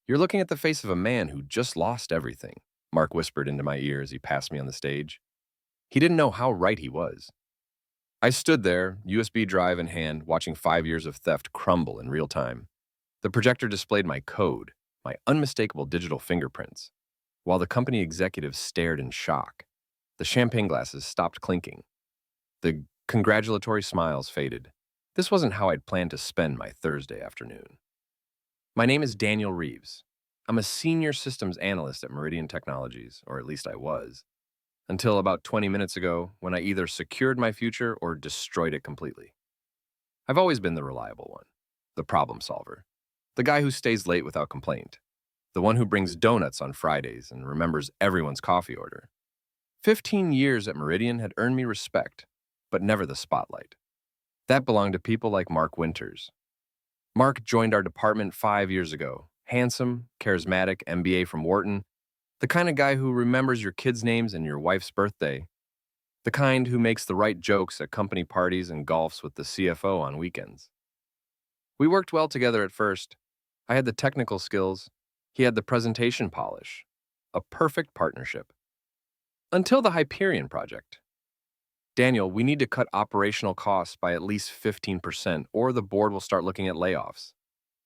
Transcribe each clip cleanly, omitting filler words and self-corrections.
You're looking at the face of a man who just lost everything, Mark whispered into my ear as he passed me on the stage. He didn't know how right he was. I stood there, USB drive in hand, watching 5 years of theft crumble in real time. The projector displayed my code, my unmistakable digital fingerprints, while the company executives stared in shock. The champagne glasses stopped clinking. The congratulatory smiles faded. This wasn't how I'd planned to spend my Thursday afternoon. My name is Daniel Reeves. I'm a senior systems analyst at Meridian Technologies, or at least I was, until about 20 minutes ago when I either secured my future or destroyed it completely. I've always been the reliable one, the problem solver, the guy who stays late without complaint, the one who brings donuts on Fridays and remembers everyone's coffee order. 15 years at Meridian had earned me respect, but never the spotlight. That belonged to people like Mark Winters. Mark joined our department 5 years ago, handsome, charismatic, MBA from Wharton, the kind of guy who remembers your kids' names and your wife's birthday, the kind who makes the right jokes at company parties and golfs with the CFO on weekends. We worked well together at first. I had the technical skills, he had the presentation polish. A perfect partnership. Until the Hyperion project. Daniel, we need to cut operational costs by at least 15%, or the board will start looking at layoffs,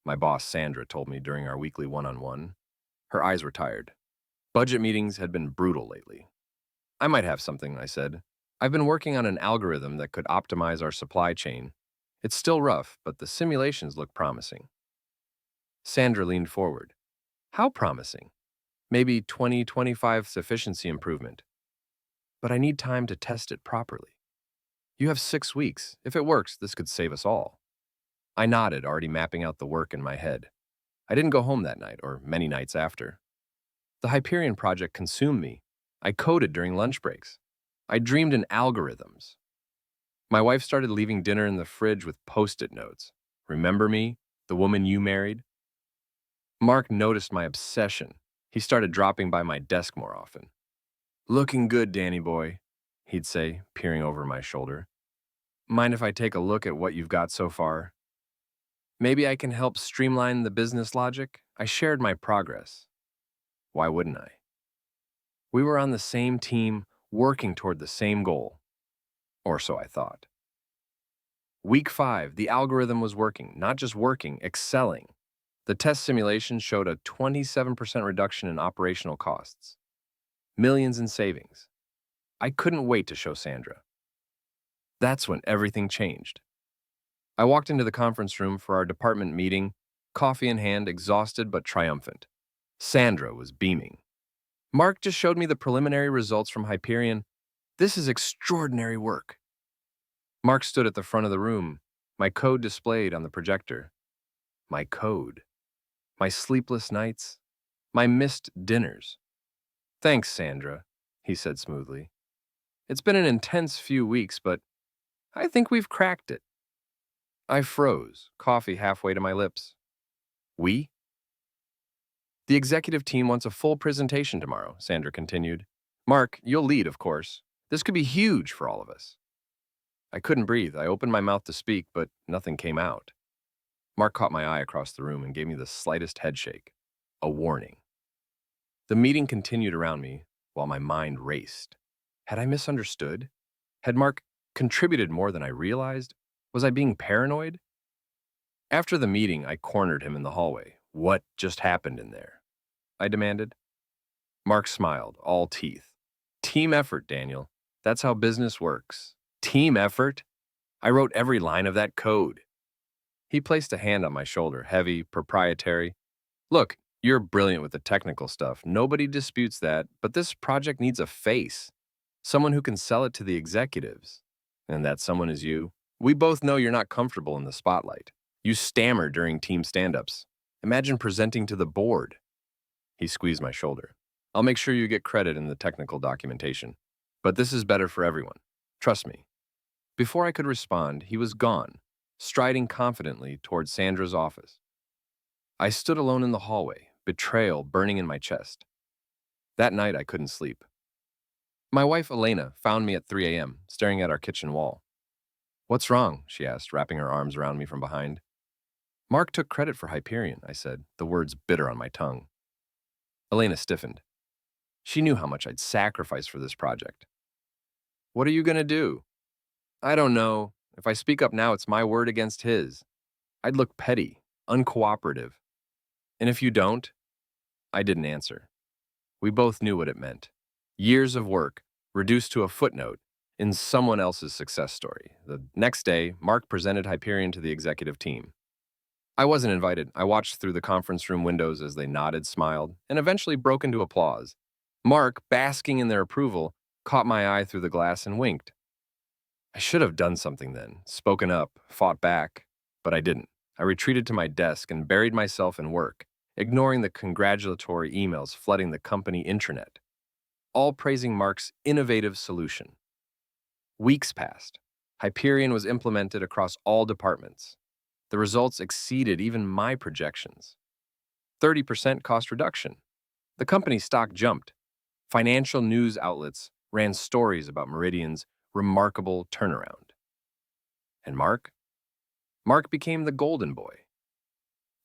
my boss Sandra told me during our weekly one-on-one. Her eyes were tired. Budget meetings had been brutal lately. I might have something, I said. I've been working on an algorithm that could optimize our supply chain. It's still rough, but the simulations look promising. Sandra leaned forward. How promising? Maybe 20-25 efficiency improvement. But I need time to test it properly. You have 6 weeks. If it works, this could save us all. I nodded, already mapping out the work in my head. I didn't go home that night, or many nights after. The Hyperion project consumed me. I coded during lunch breaks. I dreamed in algorithms. My wife started leaving dinner in the fridge with post-it notes. Remember me, the woman you married? Mark noticed my obsession. He started dropping by my desk more often. Looking good, Danny boy, he'd say, peering over my shoulder. Mind if I take a look at what you've got so far? Maybe I can help streamline the business logic? I shared my progress. Why wouldn't I? We were on the same team, working toward the same goal. Or so I thought. Week 5, the algorithm was working, not just working, excelling. The test simulation showed a 27% reduction in operational costs. Millions in savings. I couldn't wait to show Sandra. That's when everything changed. I walked into the conference room for our department meeting, coffee in hand, exhausted but triumphant. Sandra was beaming. Mark just showed me the preliminary results from Hyperion. This is extraordinary work. Mark stood at the front of the room, my code displayed on the projector. My code. My sleepless nights. My missed dinners. Thanks, Sandra, he said smoothly. It's been an intense few weeks, but I think we've cracked it. I froze, coffee halfway to my lips. We? The executive team wants a full presentation tomorrow, Sandra continued. Mark, you'll lead, of course. This could be huge for all of us. I couldn't breathe. I opened my mouth to speak, but nothing came out. Mark caught my eye across the room and gave me the slightest headshake. A warning. The meeting continued around me while my mind raced. Had I misunderstood? Had Mark contributed more than I realized? Was I being paranoid? After the meeting, I cornered him in the hallway. What just happened in there? I demanded. Mark smiled, all teeth. Team effort, Daniel. That's how business works. Team effort? I wrote every line of that code. He placed a hand on my shoulder, heavy, proprietary. Look, you're brilliant with the technical stuff. Nobody disputes that, but this project needs a face. Someone who can sell it to the executives. And that someone is you. We both know you're not comfortable in the spotlight. You stammer during team stand-ups. Imagine presenting to the board. He squeezed my shoulder. I'll make sure you get credit in the technical documentation. But this is better for everyone. Trust me. Before I could respond, he was gone, striding confidently toward Sandra's office. I stood alone in the hallway, betrayal burning in my chest. That night, I couldn't sleep. My wife, Elena, found me at 3 a.m., staring at our kitchen wall. What's wrong? She asked, wrapping her arms around me from behind. Mark took credit for Hyperion, I said, the words bitter on my tongue. Elena stiffened. She knew how much I'd sacrificed for this project. What are you going to do? I don't know. If I speak up now, it's my word against his. I'd look petty, uncooperative. And if you don't? I didn't answer. We both knew what it meant. Years of work, reduced to a footnote in someone else's success story. The next day, Mark presented Hyperion to the executive team. I wasn't invited. I watched through the conference room windows as they nodded, smiled, and eventually broke into applause. Mark, basking in their approval, caught my eye through the glass and winked. I should have done something then, spoken up, fought back, but I didn't. I retreated to my desk and buried myself in work, ignoring the congratulatory emails flooding the company intranet, all praising Mark's innovative solution. Weeks passed. Hyperion was implemented across all departments. The results exceeded even my projections. 30% cost reduction. The company's stock jumped. Financial news outlets ran stories about Meridian's remarkable turnaround. And Mark? Mark became the golden boy,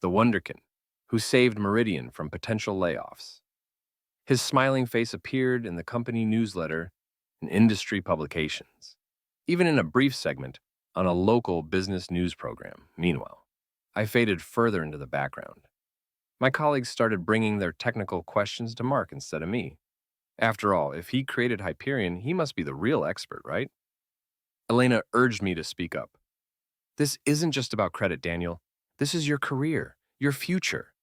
the wonderkin who saved Meridian from potential layoffs. His smiling face appeared in the company newsletter and industry publications, even in a brief segment on a local business news program. Meanwhile, I faded further into the background. My colleagues started bringing their technical questions to Mark instead of me. After all, if he created Hyperion, he must be the real expert, right? Elena urged me to speak up. This isn't just about credit, Daniel. This is your career, your future.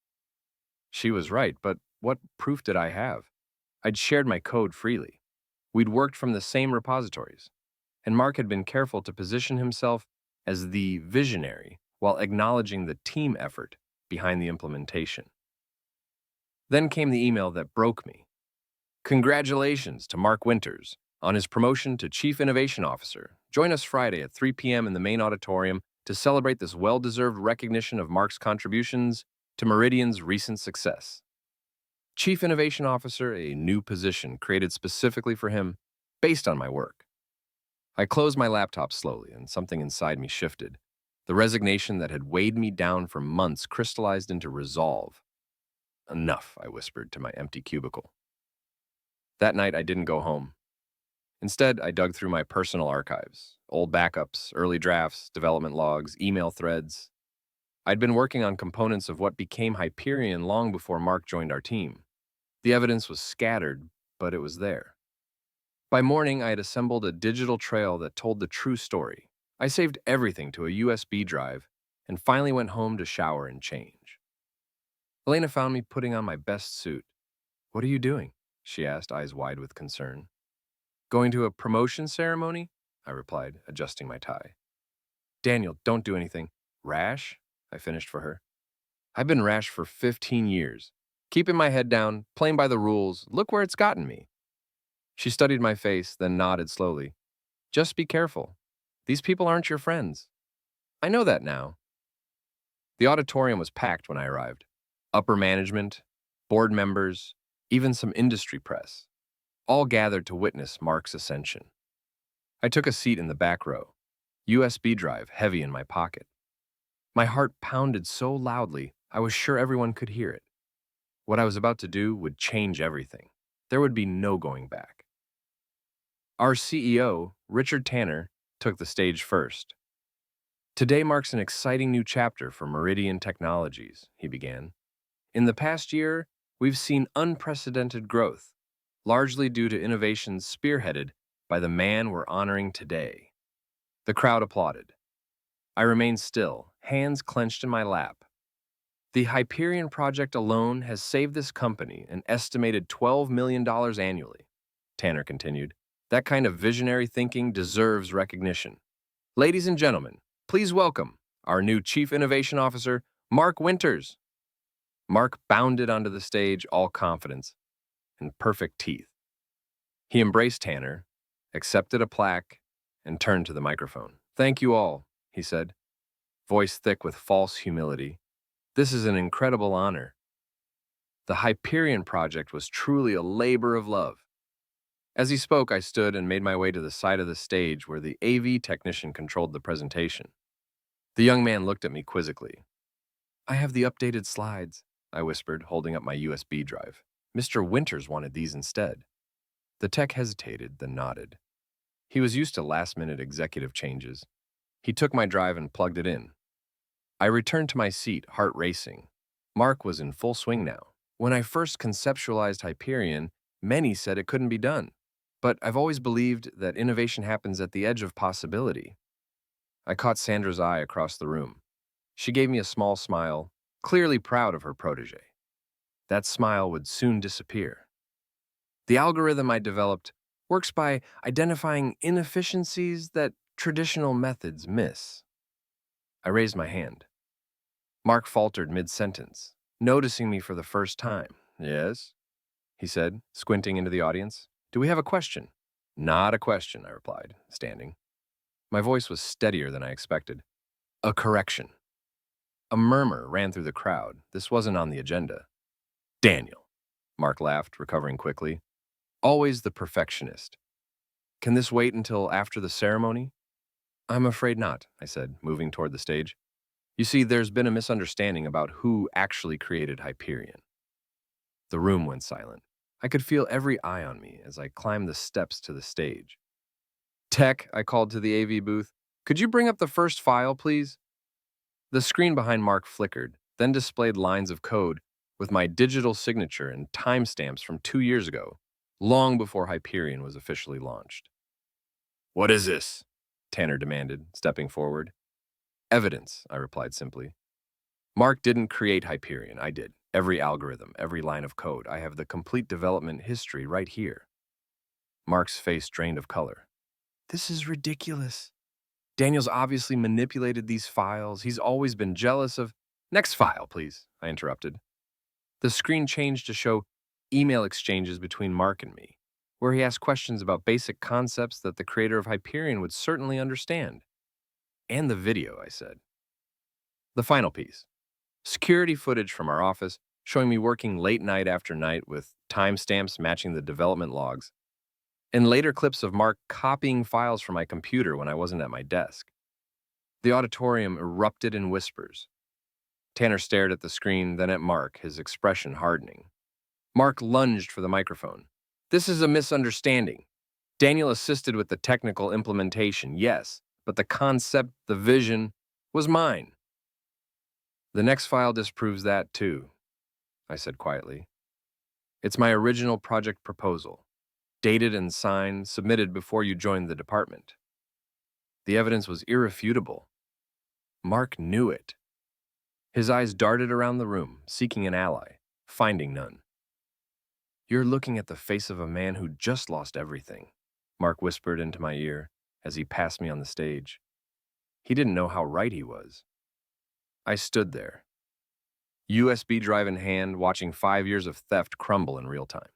She was right, but what proof did I have? I'd shared my code freely. We'd worked from the same repositories, and Mark had been careful to position himself as the visionary while acknowledging the team effort behind the implementation. Then came the email that broke me. Congratulations to Mark Winters on his promotion to Chief Innovation Officer. Join us Friday at 3 p.m. in the main auditorium to celebrate this well-deserved recognition of Mark's contributions to Meridian's recent success. Chief Innovation Officer, a new position created specifically for him based on my work. I closed my laptop slowly, and something inside me shifted. The resignation that had weighed me down for months crystallized into resolve. Enough, I whispered to my empty cubicle. That night, I didn't go home. Instead, I dug through my personal archives, old backups, early drafts, development logs, email threads. I'd been working on components of what became Hyperion long before Mark joined our team. The evidence was scattered, but it was there. By morning, I had assembled a digital trail that told the true story. I saved everything to a USB drive and finally went home to shower and change. Elena found me putting on my best suit. "What are you doing?" she asked, eyes wide with concern. "Going to a promotion ceremony?" I replied, adjusting my tie. "Daniel, don't do anything rash," I finished for her. "I've been rash for 15 years. Keeping my head down, playing by the rules, look where it's gotten me." She studied my face, then nodded slowly. "Just be careful. These people aren't your friends." "I know that now." The auditorium was packed when I arrived. Upper management, board members, even some industry press, all gathered to witness Mark's ascension. I took a seat in the back row, USB drive heavy in my pocket. My heart pounded so loudly, I was sure everyone could hear it. What I was about to do would change everything. There would be no going back. Our CEO, Richard Tanner, took the stage first. "Today marks an exciting new chapter for Meridian Technologies," he began. "In the past year, we've seen unprecedented growth, largely due to innovations spearheaded by the man we're honoring today." The crowd applauded. I remained still, hands clenched in my lap. "The Hyperion project alone has saved this company an estimated $12 million annually," Tanner continued. "That kind of visionary thinking deserves recognition. Ladies and gentlemen, please welcome our new Chief Innovation Officer, Mark Winters." Mark bounded onto the stage, all confidence and perfect teeth. He embraced Tanner, accepted a plaque, and turned to the microphone. "Thank you all," he said, voice thick with false humility. "This is an incredible honor. The Hyperion project was truly a labor of love." As he spoke, I stood and made my way to the side of the stage where the AV technician controlled the presentation. The young man looked at me quizzically. I have the updated slides, I whispered, holding up my USB drive. Mr. Winters wanted these instead. The tech hesitated, then nodded. He was used to last-minute executive changes. He took my drive and plugged it in. I returned to my seat, heart racing. Mark was in full swing now. When I first conceptualized Hyperion, many said it couldn't be done. But I've always believed that innovation happens at the edge of possibility. I caught Sandra's eye across the room. She gave me a small smile, clearly proud of her protege. That smile would soon disappear. The algorithm I developed works by identifying inefficiencies that traditional methods miss. I raised my hand. Mark faltered mid-sentence, noticing me for the first time. Yes, he said, squinting into the audience. Do we have a question? Not a question, I replied, standing. My voice was steadier than I expected. A correction. A murmur ran through the crowd. This wasn't on the agenda. Daniel, Mark laughed, recovering quickly. Always the perfectionist. Can this wait until after the ceremony? I'm afraid not, I said, moving toward the stage. You see, there's been a misunderstanding about who actually created Hyperion. The room went silent. I could feel every eye on me as I climbed the steps to the stage. Tech, I called to the AV booth. Could you bring up the first file, please? The screen behind Mark flickered, then displayed lines of code with my digital signature and timestamps from 2 years ago, long before Hyperion was officially launched. What is this? Tanner demanded, stepping forward. Evidence, I replied simply. Mark didn't create Hyperion, I did. Every algorithm, every line of code. I have the complete development history right here. Mark's face drained of color. This is ridiculous. Daniel's obviously manipulated these files. He's always been jealous of... Next file, please, I interrupted. The screen changed to show email exchanges between Mark and me, where he asked questions about basic concepts that the creator of Hyperion would certainly understand. And the video, I said. The final piece. Security footage from our office showing me working late night after night with timestamps matching the development logs, and later clips of Mark copying files from my computer when I wasn't at my desk. The auditorium erupted in whispers. Tanner stared at the screen, then at Mark, his expression hardening. Mark lunged for the microphone. This is a misunderstanding. Daniel assisted with the technical implementation, yes, but the concept, the vision, was mine. The next file disproves that, too, I said quietly. It's my original project proposal, dated and signed, submitted before you joined the department. The evidence was irrefutable. Mark knew it. His eyes darted around the room, seeking an ally, finding none. You're looking at the face of a man who just lost everything, Mark whispered into my ear as he passed me on the stage. He didn't know how right he was. I stood there, USB drive in hand, watching 5 years of theft crumble in real time.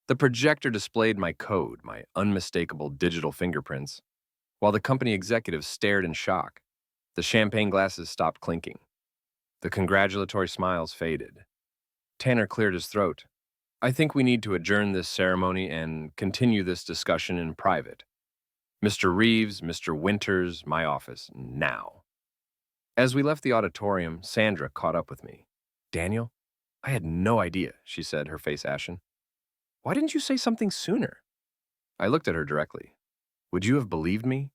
The projector displayed my code, my unmistakable digital fingerprints, while the company executives stared in shock. The champagne glasses stopped clinking. The congratulatory smiles faded. Tanner cleared his throat. I think we need to adjourn this ceremony and continue this discussion in private. Mr. Reeves, Mr. Winters, my office, now. As we left the auditorium, Sandra caught up with me. Daniel? I had no idea, she said, her face ashen. Why didn't you say something sooner? I looked at her directly. Would you have believed me?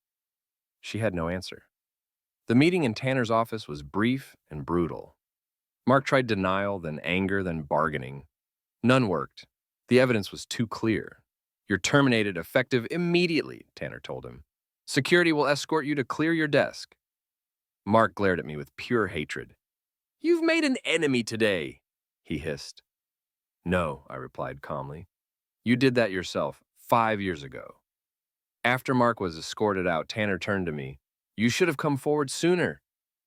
She had no answer. The meeting in Tanner's office was brief and brutal. Mark tried denial, then anger, then bargaining. None worked. The evidence was too clear. You're terminated effective immediately, Tanner told him. Security will escort you to clear your desk. Mark glared at me with pure hatred. You've made an enemy today, he hissed. No, I replied calmly. You did that yourself 5 years ago. After Mark was escorted out, Tanner turned to me. You should have come forward sooner.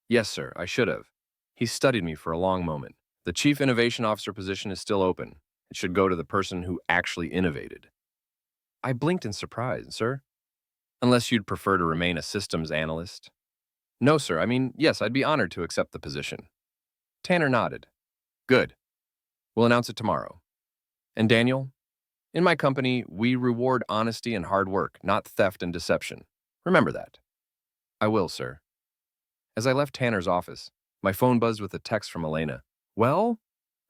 Yes, sir, I should have. He studied me for a long moment. The Chief Innovation Officer position is still open. It should go to the person who actually innovated. I blinked in surprise, sir. Unless you'd prefer to remain a systems analyst. No, sir. I mean, yes, I'd be honored to accept the position. Tanner nodded. Good. We'll announce it tomorrow. And Daniel? In my company, we reward honesty and hard work, not theft and deception. Remember that. I will, sir. As I left Tanner's office, My phone buzzed with a text from Elena. Well?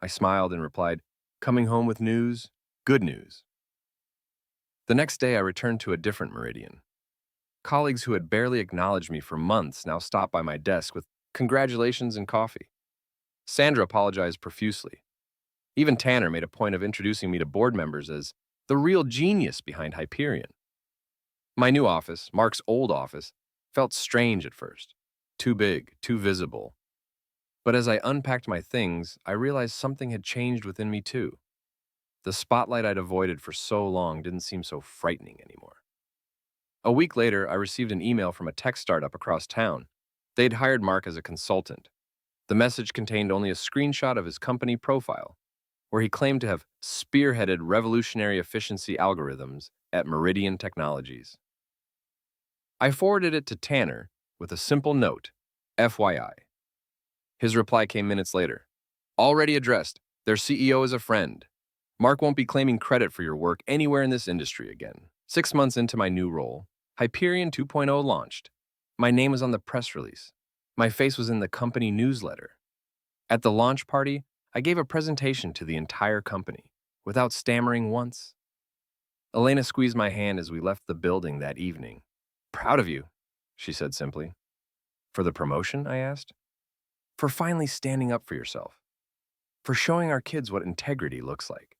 I smiled and replied, coming home with news? Good news. The next day, I returned to a different Meridian. Colleagues who had barely acknowledged me for months now stopped by my desk with congratulations and coffee. Sandra apologized profusely. Even Tanner made a point of introducing me to board members as the real genius behind Hyperion. My new office, Mark's old office, felt strange at first. Too big, too visible. But as I unpacked my things, I realized something had changed within me too. The spotlight I'd avoided for so long didn't seem so frightening anymore. A week later, I received an email from a tech startup across town. They'd hired Mark as a consultant. The message contained only a screenshot of his company profile, where he claimed to have spearheaded revolutionary efficiency algorithms at Meridian Technologies. I forwarded it to Tanner with a simple note, FYI. His reply came minutes later. Already addressed. Their CEO is a friend. Mark won't be claiming credit for your work anywhere in this industry again. 6 months into my new role, Hyperion 2.0 launched. My name was on the press release. My face was in the company newsletter. At the launch party, I gave a presentation to the entire company, without stammering once. Elena squeezed my hand as we left the building that evening. Proud of you, she said simply. For the promotion, I asked. For finally standing up for yourself. For showing our kids what integrity looks like.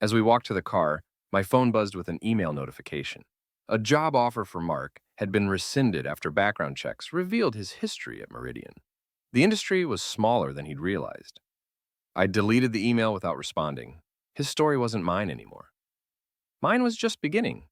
As we walked to the car, my phone buzzed with an email notification. A job offer for Mark had been rescinded after background checks revealed his history at Meridian. The industry was smaller than he'd realized. I deleted the email without responding. His story wasn't mine anymore. Mine was just beginning.